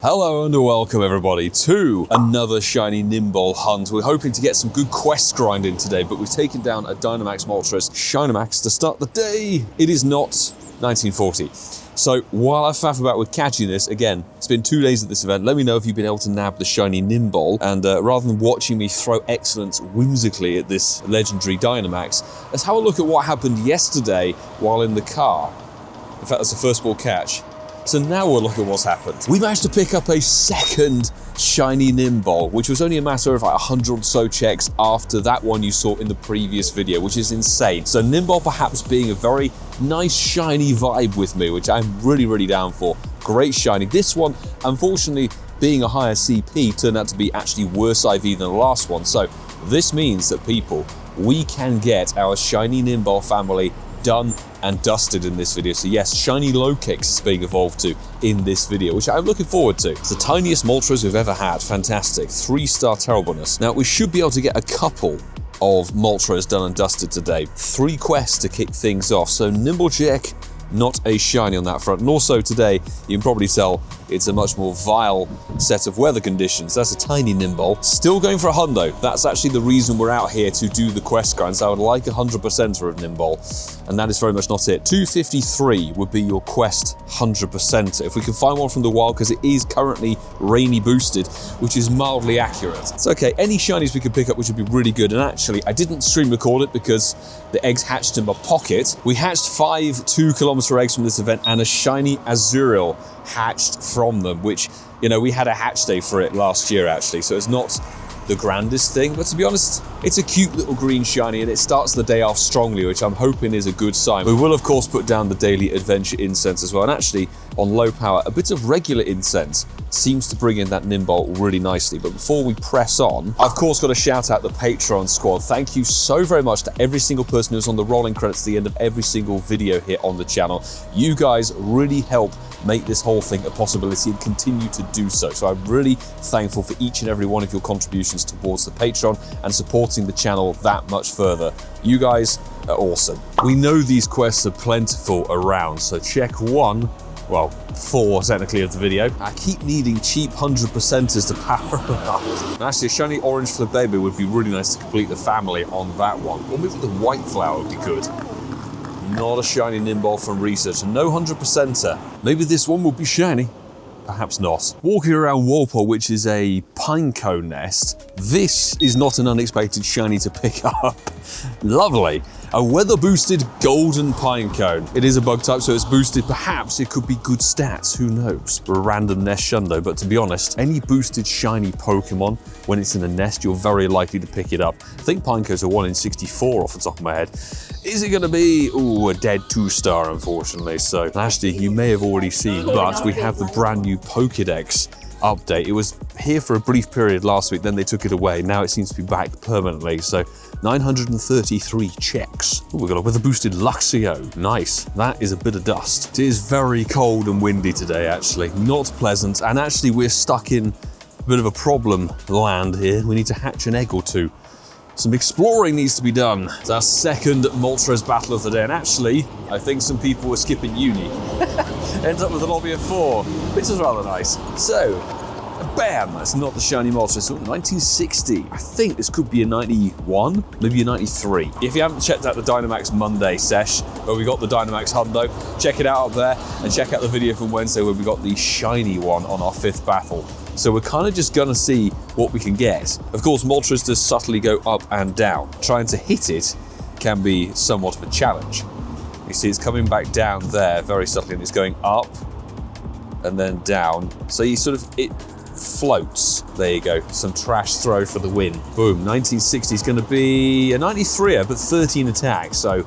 Hello and welcome everybody to another shiny Nymble hunt. We're hoping to get some good quest grinding today, but we've taken down a Dynamax Moltres Shinimax to start the day. It is not 1940. So while I faff about with catching this, again, it's been 2 days at this event. Let me know if you've been able to nab the shiny Nymble, and rather than watching me throw excellence whimsically at this legendary Dynamax, let's have a look at what happened yesterday while in the car. In fact, that's the first ball catch. So now we'll look at what's happened. We managed to pick up a second shiny Nymble, which was only a matter of like 100 or so checks after that one you saw in the previous video, which is insane. So Nymble perhaps being a very nice shiny vibe with me, which I'm really down for. Great shiny. This one, unfortunately, being a higher CP, turned out to be actually worse IV than the last one. So this means that people, we can get our shiny Nymble family done and dusted in this video. So yes, shiny Lokix is being evolved to in this video, which I'm looking forward to. It's the tiniest Moltres we've ever had. Fantastic. 3-star terribleness. Now we should be able to get a couple of Moltres done and dusted today. 3 quests to kick things off. So Nymble check, not a shiny on that front. And also today, you can probably tell it's a much more vile set of weather conditions. That's a tiny Nymble. Still going for a hundo. That's actually the reason we're out here, to do the quest grinds. I would like a 100%er of Nymble, and that is very much not it. 253 would be your quest 100%er. If we can find one from the wild, because it is currently rainy boosted, which is mildly accurate. It's okay, any shinies we could pick up, which would be really good. And actually, I didn't stream record it because the eggs hatched in my pocket. We hatched 5 2-kilometer eggs from this event, and a shiny Azurill hatched from them, which, you know, we had a hatch day for it last year actually, so it's not the grandest thing, but to be honest, it's a cute little green shiny, and it starts the day off strongly, which I'm hoping is a good sign. We will of course put down the daily adventure incense as well, and actually on low power, a bit of regular incense seems to bring in that Nymble really nicely. But before we press on, I've of course got to shout out the Patreon squad. Thank you so very much to every single person who's on the rolling credits at the end of every single video here on the channel. You guys really help make this whole thing a possibility and continue to do so. So I'm really thankful for each and every one of your contributions towards the Patreon and supporting the channel that much further. You guys are awesome. We know these quests are plentiful around, so check 1, well, 4 technically of the video. I keep needing cheap 100%ers to power up. And actually, a shiny orange for the baby would be really nice to complete the family on that one. Or maybe the white flower would be good. Not a shiny Nymble from research, and no 100%er. Maybe this one will be shiny. Perhaps not. Walking around Walpole, which is a Pineco nest. This is not an unexpected shiny to pick up. Lovely. A weather-boosted golden pinecone. It is a bug type, so it's boosted. Perhaps it could be good stats, who knows? A random nest shundo, but to be honest, any boosted shiny Pokemon, when it's in a nest, you're very likely to pick it up. I think Pineco's a 1 in 64 off the top of my head. Is it gonna be, ooh, a dead 2-star, unfortunately. So, actually, you may have already seen, but we have the brand new Pokedex update. It was here for a brief period last week, then they took it away. Now it seems to be back permanently. So 933 checks. Ooh, we've got a weather boosted Luxio. Nice. That is a bit of dust. It is very cold and windy today, actually. Not pleasant. And actually, we're stuck in a bit of a problem land here. We need to hatch an egg or 2. Some exploring needs to be done. It's our second Moltres battle of the day. And actually, I think some people were skipping uni. Ends up with a lobby of 4, which is rather nice. So, bam, that's not the shiny Moltres. 1960. I think this could be a 91, maybe a 93. If you haven't checked out the Dynamax Monday sesh, where we got the Dynamax Hundo, check it out up there, and check out the video from Wednesday where we got the shiny one on our 5th battle. So we're kind of just gonna see what we can get. Of course, Moltres does subtly go up and down. Trying to hit it can be somewhat of a challenge. You see it's coming back down there very subtly, and it's going up and then down. So you sort of, it floats. There you go, some trash throw for the win. Boom, 1960 is gonna be a 93er, but 13 attacks, so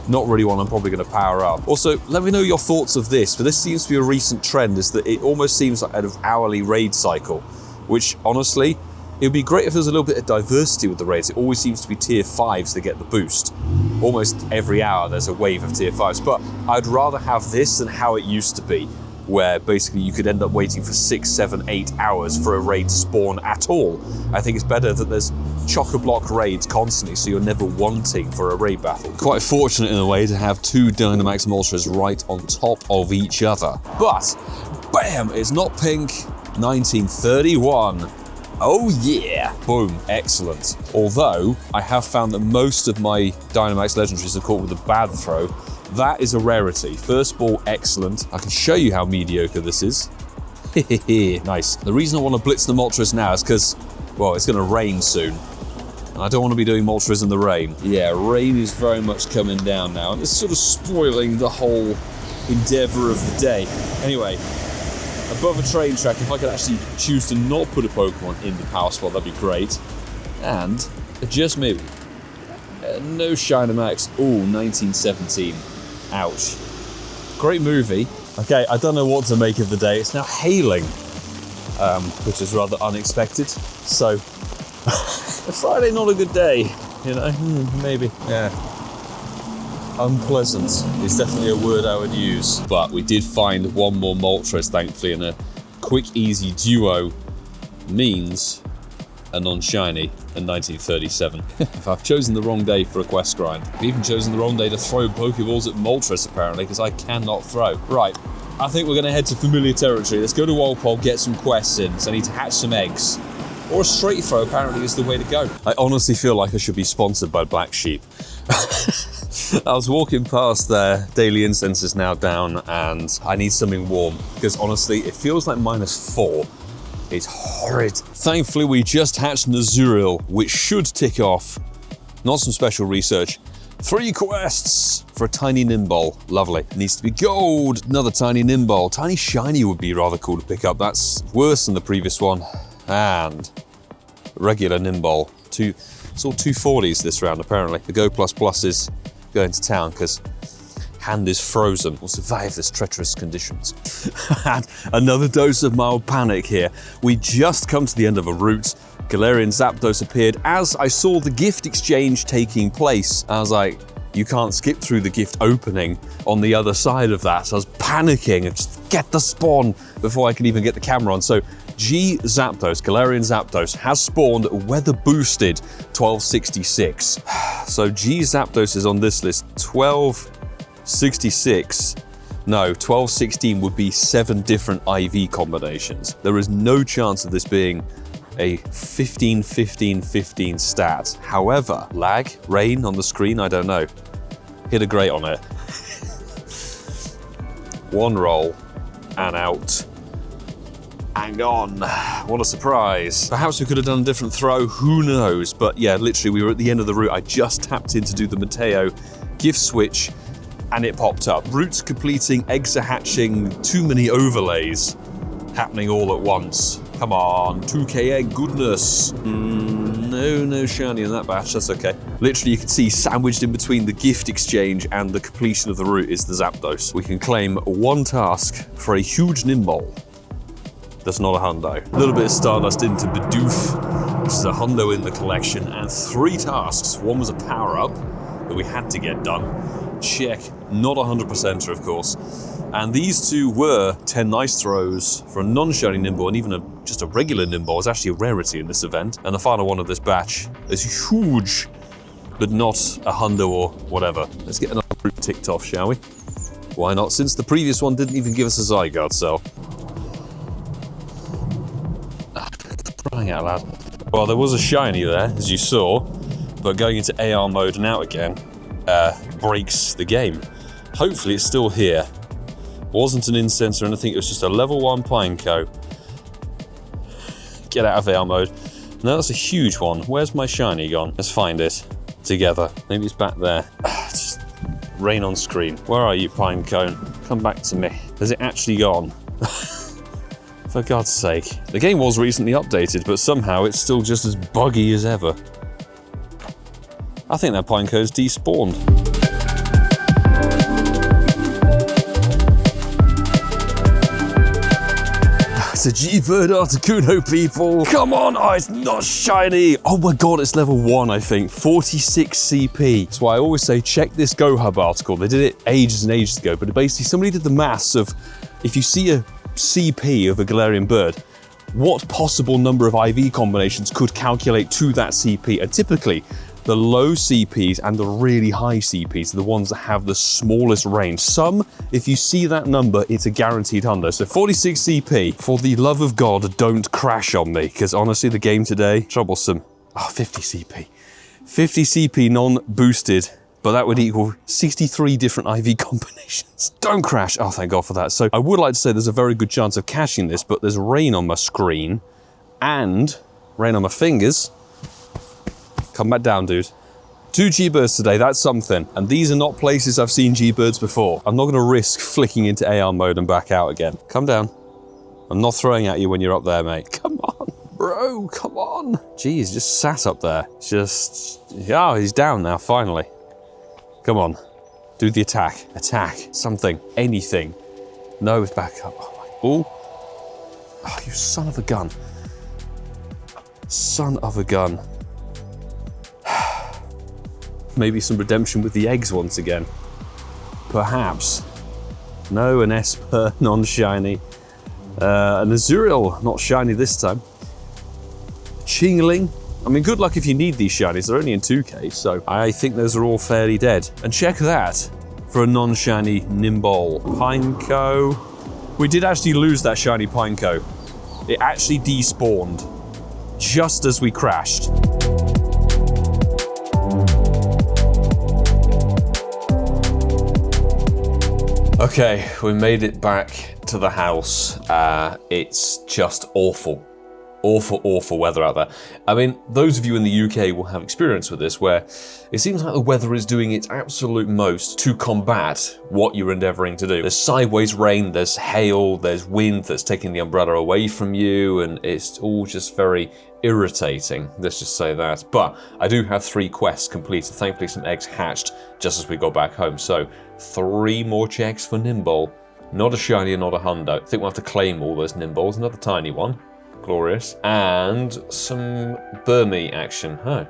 not really one I'm probably gonna power up. Also, let me know your thoughts of this, but this seems to be a recent trend, is that it almost seems like out of hourly raid cycle, which honestly, it would be great if there was a little bit of diversity with the raids. It always seems to be tier 5s that get the boost. Almost every hour there's a wave of tier 5s, but I'd rather have this than how it used to be, where basically you could end up waiting for 6, 7, 8 hours for a raid to spawn at all. I think it's better that there's chock-a-block raids constantly, so you're never wanting for a raid battle. Quite fortunate in a way to have 2 Dynamax Moltres right on top of each other. But, bam, it's not pink, 1931. Oh yeah! Boom, excellent. Although, I have found that most of my Dynamax legendaries are caught with a bad throw. That is a rarity. First ball, excellent. I can show you how mediocre this is. Nice. The reason I want to blitz the Moltres now is because, well, it's going to rain soon. And I don't want to be doing Moltres in the rain. Yeah, rain is very much coming down now, and it's sort of spoiling the whole endeavour of the day. Anyway, above a train track, if I could actually choose to not put a Pokemon in the power spot, that'd be great. And, just maybe, no Dynamax. Ooh, 1917. Ouch. Great movie. Okay, I don't know what to make of the day. It's now hailing, which is rather unexpected. So, a Friday not a good day, you know? Maybe. Yeah. Unpleasant is definitely a word I would use. But we did find one more Moltres, thankfully, and a quick, easy duo means a non-shiny in 1937. If I've chosen the wrong day for a quest grind. I've even chosen the wrong day to throw Pokeballs at Moltres, apparently, because I cannot throw. Right, I think we're going to head to familiar territory. Let's go to Walpole, get some quests in, so I need to hatch some eggs. Or a straight throw, apparently, is the way to go. I honestly feel like I should be sponsored by Black Sheep. I was walking past there, daily incense is now down, and I need something warm, because honestly, it feels like -4. It's horrid. Thankfully, we just hatched Nazuriel, which should tick off, not some special research, 3 quests for a tiny Nymble. Lovely. It needs to be gold. Another tiny Nymble. Tiny shiny would be rather cool to pick up. That's worse than the previous one. And regular Nymble. It's all 240s this round, apparently. The Go++ is going to town because hand is frozen. We'll survive this treacherous conditions. And another dose of mild panic here. We just come to the end of a route. Galarian Zapdos appeared as I saw the gift exchange taking place. I was like, you can't skip through the gift opening on the other side of that. So I was panicking and just get the spawn before I could even get the camera on. So G Zapdos, Galarian Zapdos, has spawned weather boosted 1266. So G Zapdos is on this list, 1266. No, 1216 would be 7 different IV combinations. There is no chance of this being a 15-15-15 stat. However, lag, rain on the screen, I don't know. Hit a grate on it. One roll and out. And gone. What a surprise. Perhaps we could have done a different throw, who knows? But yeah, literally we were at the end of the route. I just tapped in to do the Mateo gift switch and it popped up. Routes completing, eggs are hatching, too many overlays happening all at once. Come on, 2k egg goodness. No shiny in that batch, that's okay. Literally you can see sandwiched in between the gift exchange and the completion of the route is the Zapdos. We can claim 1 task for a huge Nymble. That's not a hundo. A little bit of Stardust into Bidoof, which is a hundo in the collection, and 3 tasks. One was a power-up that we had to get done. Check, not 100%er of course. And these 2 were 10 nice throws for a non-shiny Nymble, and even just a regular Nymble is actually a rarity in this event. And the final one of this batch is huge, but not a hundo or whatever. Let's get another route ticked off, shall we? Why not, since the previous one didn't even give us a Zygarde cell. Crying out loud. Well, there was a shiny there, as you saw, but going into AR mode and out again breaks the game. Hopefully it's still here. Wasn't an incense or anything, it was just a level 1 Pineco. Get out of AR mode. No, that's a huge one. Where's my shiny gone? Let's find it together. Maybe it's back there. Just rain on screen. Where are you, Pineco? Come back to me. Has it actually gone? For God's sake. The game was recently updated, but somehow it's still just as buggy as ever. I think that Pineco's despawned. It's a G-Bird Articuno, people. Come on, oh, it's not shiny. Oh my God, it's level 1, I think. 46 CP. That's why I always say, check this Go Hub article. They did it ages and ages ago, but basically somebody did the maths of, if you see a CP of a Galarian bird, what possible number of IV combinations could calculate to that CP? And typically, The low CPs and the really high CPs are the ones that have the smallest range. Some, if you see that number, it's a guaranteed hundo. So 46 CP, for the love of God, don't crash on me, because honestly, the game today, troublesome. Oh, 50 CP. 50 CP non-boosted, but that would equal 63 different IV combinations. Don't crash. Oh, thank God for that. So I would like to say there's a very good chance of catching this, but there's rain on my screen and rain on my fingers. Come back down, dude. 2 G-Birds today, that's something. And these are not places I've seen G-Birds before. I'm not gonna risk flicking into AR mode and back out again. Come down. I'm not throwing at you when you're up there, mate. Come on, bro, come on. Gee, he's just sat up there. Yeah, he's down now, finally. Come on, do the attack. Attack, something, anything. No, it's back up. Oh, you son of a gun. Son of a gun. Maybe some redemption with the eggs once again. Perhaps. No, an Esper, non-shiny. An Azuriel, not shiny this time. Chingling. I mean, good luck if you need these shinies. They're only in 2K, so I think those are all fairly dead. And check that for a non-shiny Nymble. Pineco. We did actually lose that shiny Pineco. It actually despawned just as we crashed. Okay, we made it back to the house. It's just awful. Awful weather out there. I mean, those of you in the UK will have experience with this, where it seems like the weather is doing its absolute most to combat what you're endeavoring to do. There's sideways rain, there's hail, there's wind that's taking the umbrella away from you, and it's all just very irritating, let's just say that. But I do have 3 quests completed. Thankfully, some eggs hatched just as we got back home. So 3 more checks for Nymble. Not a shiny and not a hundo. I think we'll have to claim all those Nymbles. Another tiny one. Glorious. And some Burmy action. Oh,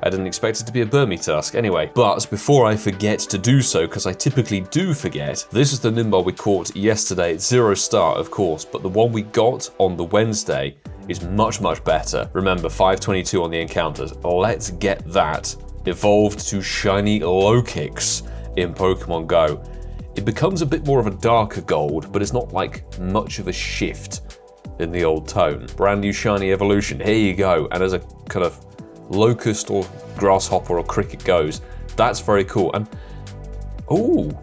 I didn't expect it to be a Burmy task. Anyway, but before I forget to do so, because I typically do forget, this is the Nymble we caught yesterday. It's 0-star, of course, but the one we got on the Wednesday is much better. Remember, 522 on the encounters. Let's get that evolved to shiny Lokix in Pokemon GO. It becomes a bit more of a darker gold, but it's not like much of a shift in the old tone. Brand new shiny evolution, here you go. And as a kind of locust or grasshopper or cricket goes, that's very cool. And, ooh,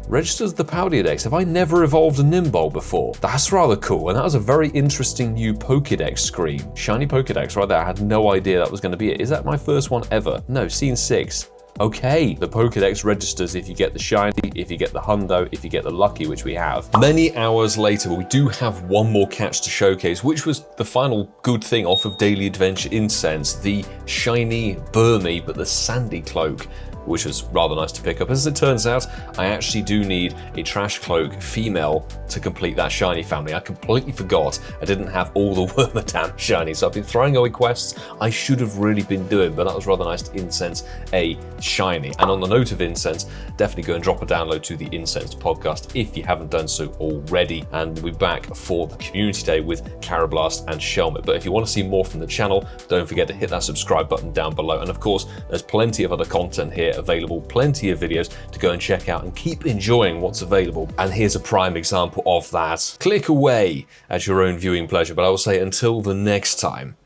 registers the Pokedex. Have I never evolved a Nymble before? That's rather cool, and that was a very interesting new Pokedex screen. Shiny Pokedex right there, I had no idea that was gonna be it. Is that my first one ever? No, scene 6. Okay, the Pokedex registers if you get the shiny, if you get the hundo, if you get the lucky, which we have. Many hours later, we do have one more catch to showcase, which was the final good thing off of Daily Adventure Incense, the shiny Burmy, but the sandy cloak, which was rather nice to pick up. As it turns out, I actually do need a trash cloak female to complete that shiny family. I completely forgot I didn't have all the Wormadam shiny, so I've been throwing away quests I should have really been doing, but that was rather nice to incense a shiny. And on the note of incense, definitely go and drop a download to the Incense podcast if you haven't done so already. And we'll be back for the community day with Carablast and Shelmet. But if you want to see more from the channel, don't forget to hit that subscribe button down below. And of course, there's plenty of other content here available, plenty of videos to go and check out and keep enjoying what's available. And here's a prime example of that. Click away at your own viewing pleasure, but I will say until the next time,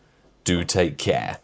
do take care.